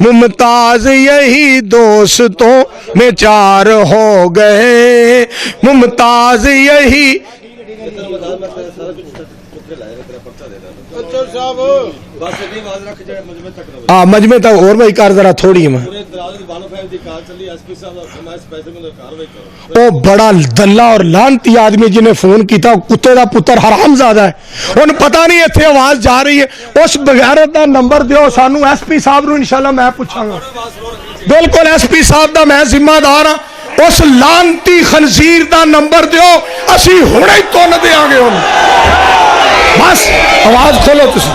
मुमताज यही दोस्तों में चार हो गए, मुमताज यही मजमे तक और भाई कार जरा थोड़ी है वो बड़ा दल्ला और लानती आदमी जिन्हें फोन किया कुत्ते का पुत्र हरामजादा है उन्हें पता नहीं इतने आवाज जा रही है उस बगैरत का नंबर दियो सानू SP साहब इंशाल्लाह मैं पूछांगा बिल्कुल SP साहब का मैं जिम्मेदार हाँ उस लानती खनजीर का नंबर दियो असी हुणे ही तुन देंगे बस आवाज खोलो तुसी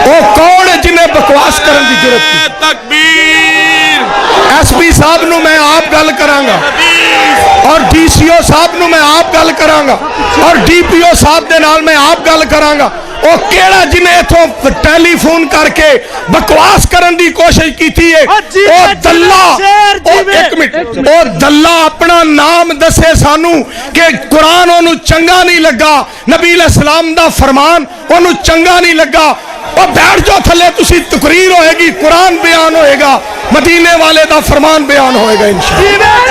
वो कौन है जिन्हें बकवास करने की जरूरत है तकबीर SP साहब नु मैं आप गल करांगा और DCO साहब नु मैं आप गल करांगा और DPO साहब दे नाल मैं आप गल करांगा ਉਹ ਕਿਹੜਾ ਜਿਹਨੇ ਇਥੋਂ ਟੈਲੀਫੋਨ ਕਰਕੇ ਬਕਵਾਸ ਕਰਨ ਦੀ ਕੋਸ਼ਿਸ਼ ਕੀਤੀ ਹੈ ਉਹ ਦੱਲਾ ਇੱਕ ਮਿੰਟ ਉਹ ਦੱਲਾ ਆਪਣਾ ਨਾਮ ਦੱਸੇ ਸਾਨੂੰ ਕਿ ਕੁਰਾਨ ਉਹਨੂੰ ਚੰਗਾ ਨਹੀਂ ਲੱਗਾ ਨਬੀ ਇਸਲਾਮ ਦਾ ਫਰਮਾਨ ਉਹਨੂੰ ਚੰਗਾ ਨਹੀਂ ਲੱਗਾ ਉਹ ਬੈਠ ਜਾਓ ਥੱਲੇ ਤੁਸੀਂ ਤਕਰੀਰ ਹੋਏਗੀ ਕੁਰਾਨ ਬਿਆਨ ਹੋਏਗਾ ਮਦੀਨੇ ਵਾਲੇ ਦਾ ਫਰਮਾਨ ਬਿਆਨ ਹੋਏਗਾ ਇੰਸ਼ਾਅੱਲਾਹ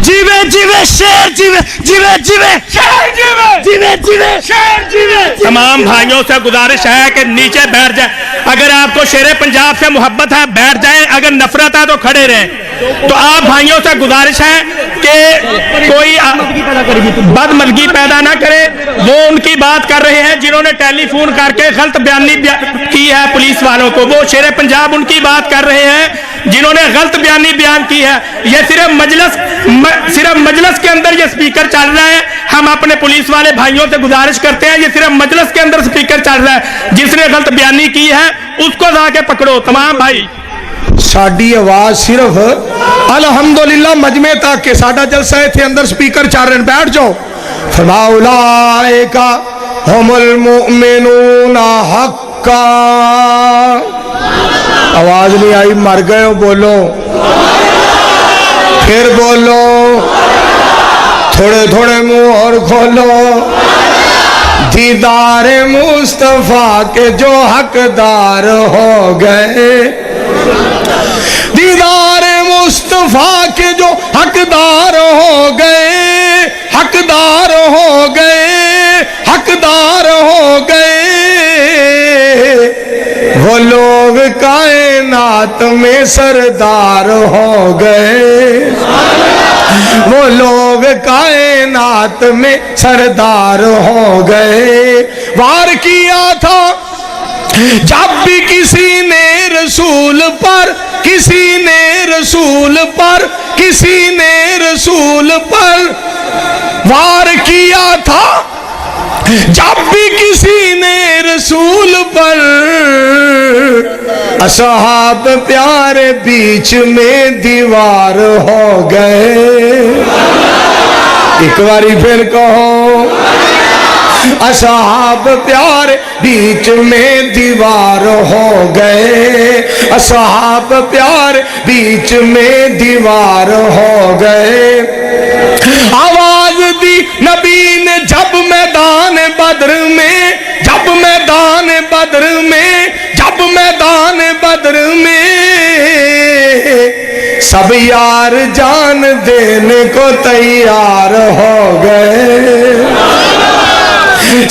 जीवे जीवे शेर जीवे जीवे जीवे शेर जीवे जीवे जीवे शेर जीवे। तमाम भाइयों से गुजारिश है कि नीचे बैठ जाए अगर आपको शेरे पंजाब से मोहब्बत है बैठ जाए अगर नफरत है तो खड़े रहें तो आप भाइयों से गुजारिश है कि कोई बदमलगी पैदा ना करे वो उनकी बात कर रहे हैं जिन्होंने टेलीफोन करके गलत बयानी की है पुलिस वालों को वो शेरे पंजाब उनकी बात कर रहे हैं जिन्होंने गलत बयानी बयान की है ये सिर्फ मजलिस के अंदर ये स्पीकर चल रहा है हम अपने पुलिस वाले भाइयों से गुजारिश करते हैं ये सिर्फ मजलिस के अंदर स्पीकर चल रहा है जिसने गलत बयानी की है उसको जाके पकड़ो तमाम भाई साडी आवाज सिर्फ अल्हम्दुलिल्लाह मजमे तक के साडा जलसा इत्थे अंदर स्पीकर चल रहे बैठ जाओ फरमाउलाइका हुमुल मुमिनूना हक्का आवाज नहीं आई मर गए हो बोलो फिर बोलो थोड़े थोड़े मुंह और खोलो दीदार मुस्तफा के जो हकदार हो गए दीदार मुस्तफा के जो हकदार हो गए हकदार हो गए हकदार हो गए वो लोग कायनात में सरदार हो गए वो लोग कायनात में सरदार हो गए वार किया था जब भी किसी ने रसूल पर किसी ने रसूल पर किसी ने रसूल पर वार किया था जब भी किसी ने रसूल पर असहाब प्यारे बीच में दीवार हो गए एक बारी फिर कहो असहाब प्यारे बीच में दीवार हो गए असहाब प्यारे बीच में दीवार हो गए आवाज दी नबी ने जब मैदान बद्र में जब मैदान बद्र में जब मैदान बद्र में सब यार जान देने को तैयार हो गए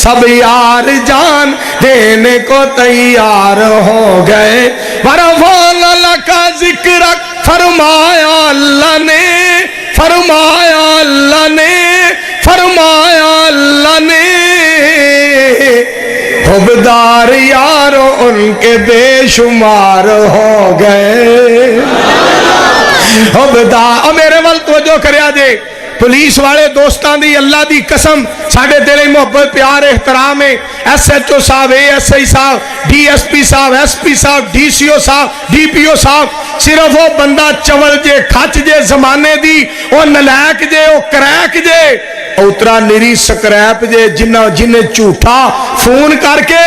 सब यार जान देने को तैयार हो गए वरफ़अना का जिक्र फरमाया अल्लाह ने फरमाया अल्लाह ने फरमाया अल्लाह ने हुबदार यारो उनके बेशुमार हो गए हुबदार मेरे वाल तवज्जो करिया जे पुलिस वाले दोस्तों की अल्लाह की कसम साढ़े दिल मुहब्बत प्यार एहतराम है SHO साहब ASI साहब DSP साहब SP साहब DCO साहब DPO साहब सिर्फ वो बंदा चवल जे खच जे जमाने दी वो नलैक जे वो क्रैक जे उतरा निरी स्क्रैप जे जिन्हें झूठा फोन करके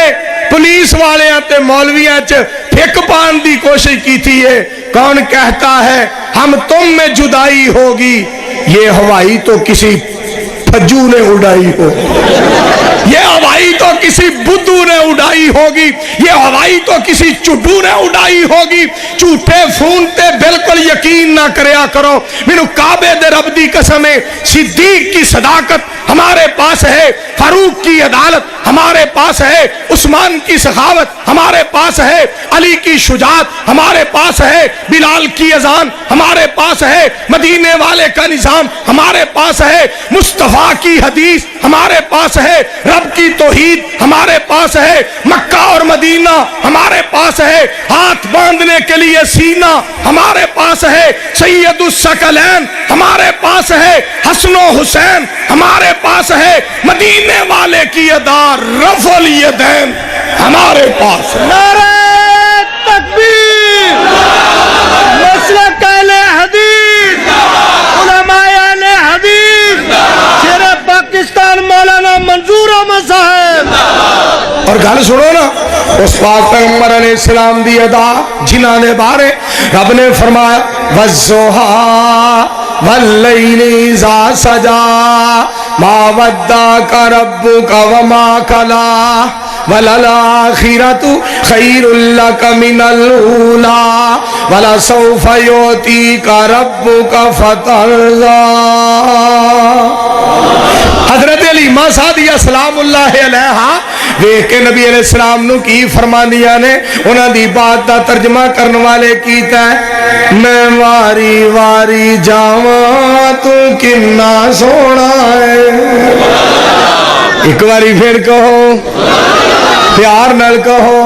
पुलिस वाले ते मौलविया च फिक पान की कोशिश की थी है कौन कहता है हम तुम में जुदाई होगी ये हवाई तो किसी फज्जू ने उड़ाई हो ये हवाई तो किसी बुद्धू ने उड़ाई होगी, ये हवाई तो किसी चुड्डू ने उड़ाई होगी। झूठे फोन ते बिल्कुल यकीन ना करया करो। मैनू काबे दे रब दी कसम है, सिद्दीक की सदाकत हमारे पास है, फारूक की अदालत हमारे पास है, उस्मान की सखावत हमारे पास है, अली की शुजात हमारे पास है, बिलाल की अजान हमारे पास है, मदीने वाले का निजाम हमारे पास है, मुस्तफा की हदीस हमारे पास है, रब की तौहीद हमारे पास है, मक्का और मदीना हमारे पास है, हाथ बांधने के लिए सीना हमारे पास है, सैयदुस सकलैन हमारे पास है, हसनो हुसैन हमारे पास है, मदीने वाले की अदा रफल यदैन हमारे पास है। नारे तकबीर, मसलक अहले हदीस, उलमाए अहले हदीस, शेर पाकिस्तान मौलाना मंजूर अहमद साहब। और गल सुनो ना, उस पाक पैगंबर अलैहिस्सलाम दी अदा जिन्हां दे बारे रब ने फरमाया वज़्ज़ुहा वल्लैलि इज़ा सजा मा वद्दाका रब्बुका वमा कला वलल आखिरतु खैरुल लक मिनल ऊला वलसौफा युतीका रब्बुका फतरज़ा। हजरत अलीमा सादिया सलामुल्लाह अलैहा देख के नबी अलैहिस्सलाम नु की फरमानिया ने, उन्हां दी बात दा तर्जमा करने वाले कीता है, मैं वारी वारी जावां तू किन्ना सोहना है। एक बारी फिर कहो, प्यार नाल कहो,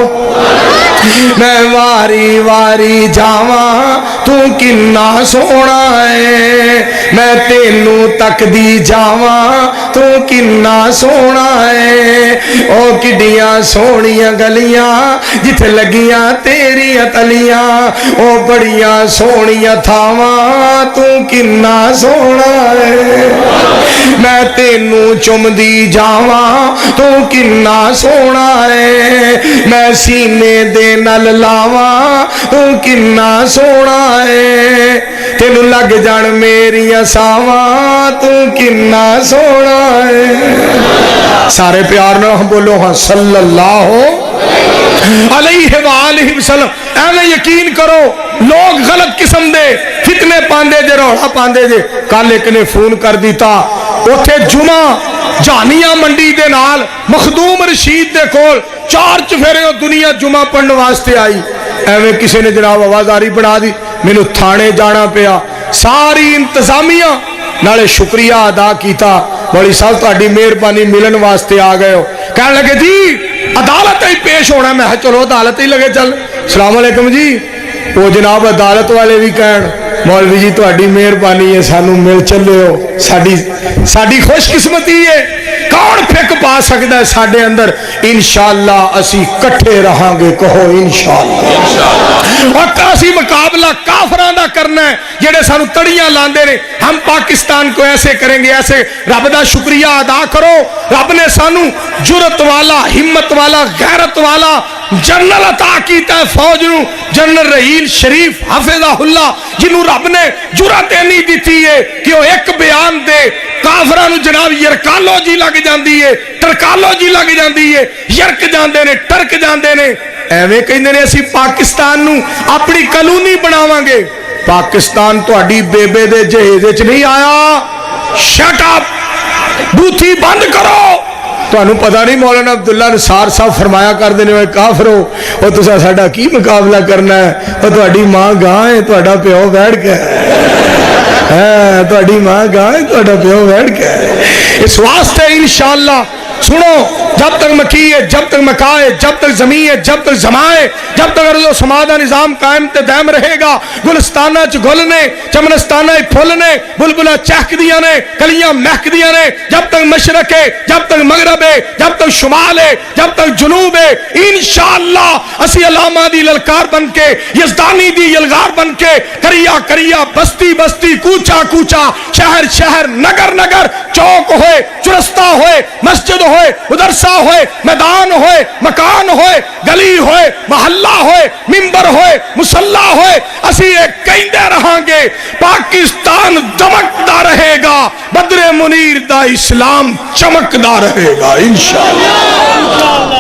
मैं वारी वारी जावां तू किन्ना सोहना है, मैं तेनू तकदी जावां तू किन्ना सोहना है। ओ किड्डियां सोहणियां गलियां जिथे लगियां तेरियां तलियां, ओ बड़ियां सोहणियां थावां तू किन्ना सोहना है, मैं तेनू चुमदी जावां तू किन्ना सोहना है, मैं सीने दे नल लावां तू किन्ना सोहना है, तेनू लग जान मेरियां सावां तू किन्ना सोहना है। सारे प्यार नाल बोलो हाँ सल्लल्लाहु अलैहि वालैहि वसल्लम। एवें यकीन करो, लोग गलत किस्म दे फितने पांदे जे, रौला पांदे जे। कल एक ने फोन कर दिता, उथे जुमा जानिया मंडी दे नाल मखदूम रशीद दे कोल 4 चफेरे दुनिया जुमा पढ़ने वास्ते आई। एवें किसी ने जनाब आवाजारी बना दी, मैनू थाने जाना पिया। सारी इंतजामिया नाले शुक्रिया अदा किया, मौलवी साहब तुहाडी मेहरबानी मिलन वास्ते आ गए हो। कह लगे जी अदालत ही पेश होना। मैं चलो अदालत ही लगे चल। सलाम अलैकुम जी। वो जनाब अदालत वाले भी कहन मौलवी जी तुहाडी मेहरबानी है, सानू मिल चले हो, साडी खुशकिस्मती है। कौन फिक पा सकता है साडे अंदर? इंशाअल्लाह असी कट्ठे रहांगे, कहो इंशाअल्लाह। और असी मुकाबला काफरां दा करना है जेड़े सानू तड़ियां लांदे ने। हम पाकिस्तान को ऐसे करेंगे, ऐसे। रब दा शुक्रिया अदा करो, रब ने सानू जुरत वाला, हिम्मत वाला, गैरत वाला जनरल अता कीता है फौज नू। जनरल रहील शरीफ हाफिज़हुल्लाह, जिन्हों रब ने जुरत इन्नी दी है कि वह एक बयान दे काफरां नू जनाब यरकालो जी लग जाती है, टरकालो जी लग जाती है, यरक जाते ने, टरक जाते ने। एवें कहंदे ने असीं पाकिस्तान नू अपनी कॉलोनी बनावांगे। पाकिस्तान तुहाडी बेबे दे जहेज च नहीं आया। शट अप, बूथी बंद करो। तुहानू पता नहीं मौलाना अब्दुल्ला निसार साहब फरमाया करते हैं, काफरो वो तुसा साडा की मुकाबला करना है, वो तुहाडी मां गां है, तुहाडा प्यो बैठ के है, तुहाडी मां गां है, तुहाडा प्यो बैठ के। इस वास्ते इंशाअल्लाह सुनो, जब तक मकी है, जब तक मका है, जब तक जमी है, जब तक जमा है, जब तक अर्ज़ो समा दा निजाम कायम ते दायम रहेगा। गुलस्ताना च गुल ने, चमनस्ताना फुल ने, बुलबुला चहकदियां ने, कलियां महकदियां ने। जब तक मशरक है, जब तक मगरब है, जब तक शुमाल है, जब तक जुनूब है, इंशाअल्लाह असी अलामा दी ललकार बन के, यज़दानी दी यलगार बन के, करिया करिया, बस्ती बस्ती, कूचा कूचा, शहर शहर, नगर नगर, चौक होए, चुरस्ता होए, मस्जिद होए, उधर مدرسہ ہوئے, میدان ہوئے, مکان ہوئے, گلی ہوئے, محلہ ہوئے, ممبر ہوئے, مصلی ہوئے, اسی ایک کہندے رہاں گے پاکستان دمکدا رہے گا, بدر منیر دا اسلام چمکدا رہے گا انشاءاللہ.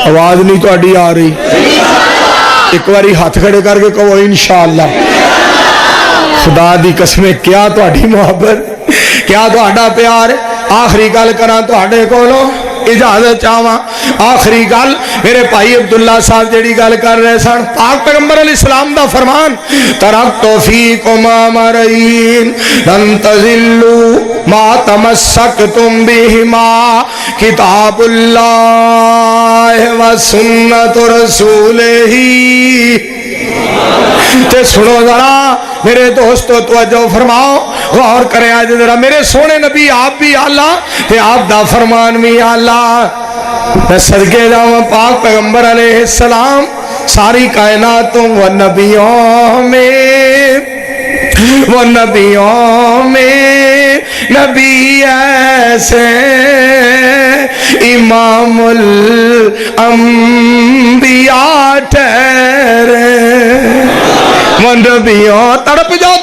آواز نہیں تو اڈی آ رہی, ایک باری ہاتھ کھڑے کر کے کہو انشاءاللہ. خدا دی قسمیں کیا تو اڈی محبت, کیا تو اڈا پیار. آخری گل کراں تو اڈے کولوں اجازت چاہواں. آخری گل میرے بھائی عبداللہ صاحب جیڑی گل کر رہے سن, پاک پیغمبر علیہ السلام دا فرمان ترکت فیکم امرین لن تضلوا ما تمسکتم بہما کتاب اللہ و سنت رسولہ. تے سنو ذرا میرے دوستو توجہ فرماؤ, غور کرے آج ذرا. میرے سونے نبی آپ بھی آلہ تے آپ دا فرمان بھی آلہ. میں صدقے جاؤں پاک پیغمبر علیہ السلام ساری کائناتوں و نبیوں میں, وہ نبیوں میں نبی ایسے امام الانبیاء ٹھہرے. وہ نبیوں تڑپ جاؤ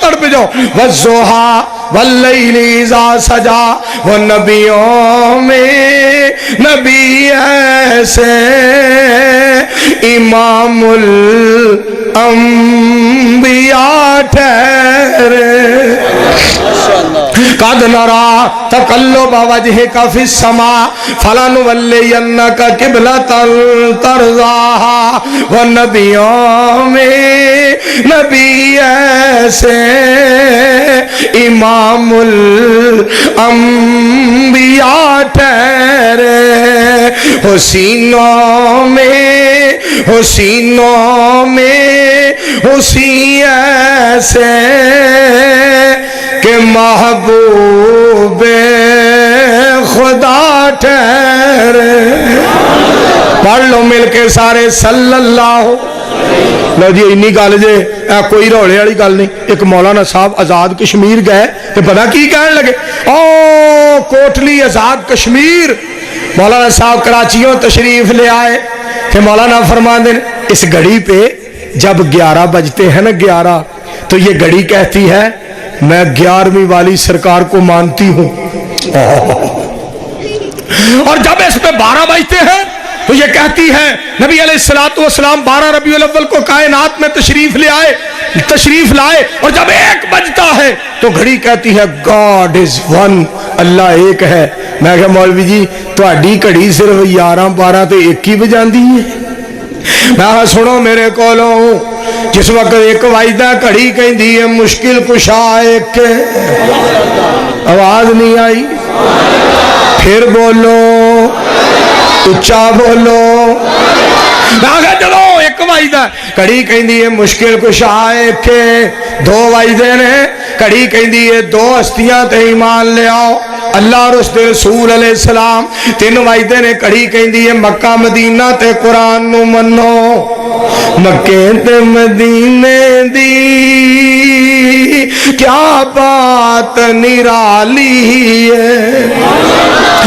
والضحیٰ واللیل اذا سجا, وہ نبیوں میں نبی ایسے امام الانبیاء ٹھہرے. قد نرا تقلب وجهك في السماء فلنولينك قبلة ترضاها. والنبیوں میں نبی ایسے امام الانبیاء ٹھہرے. حسینوں میں حسین ایسے کہ محبوب خدا ٹھہرے. پڑھ لو مل کے سارے صلی اللہ. لو جی انی گل جے کوئی روڑے والی گل نہیں. ایک مولانا صاحب آزاد کشمیر گئے تو پتا کی کہنے لگے, او کوٹلی آزاد کشمیر. مولانا صاحب کراچیوں تشریف لے آئے کہ مولانا فرماندے اس گھڑی پہ جب 11 بجتے ہیں نا 11, تو یہ گھڑی کہتی ہے میں 11ویں والی سرکار کو مانتی ہوں. اور جب اس پہ 12 بجتے ہیں تو یہ کہتی ہے نبی علیہ السلام 12 ربیع الاول کو کائنات میں تشریف لائے. اور جب 1 بجتا ہے تو گھڑی کہتی ہے God is one, اللہ ایک ہے. میں کہا مولوی جی تہاڈی گھڑی صرف 11 12 تے 1 ہی بجاندی ہے. میں کہا سنو میرے کولوں, جس وقت 1 بجدا گھڑی کہندی ہے مشکل کشا ایک. آواز نہیں آئی, پھر بولو, اچھا بولو. جدو 1 بجدا گھڑی کہندی ہے مشکل کشا ایک. 2 بجدے نے گھڑی کہندی ہے 2 ہستیاں تے ایمان لے آؤ, اللہ اور اس دے رسول علیہ السلام. 3 بجدے نے گھڑی کہندی ہے مکہ مدینہ تے قرآن نو منو. مکے تے مدینے دی کیا بات نرالی ہے.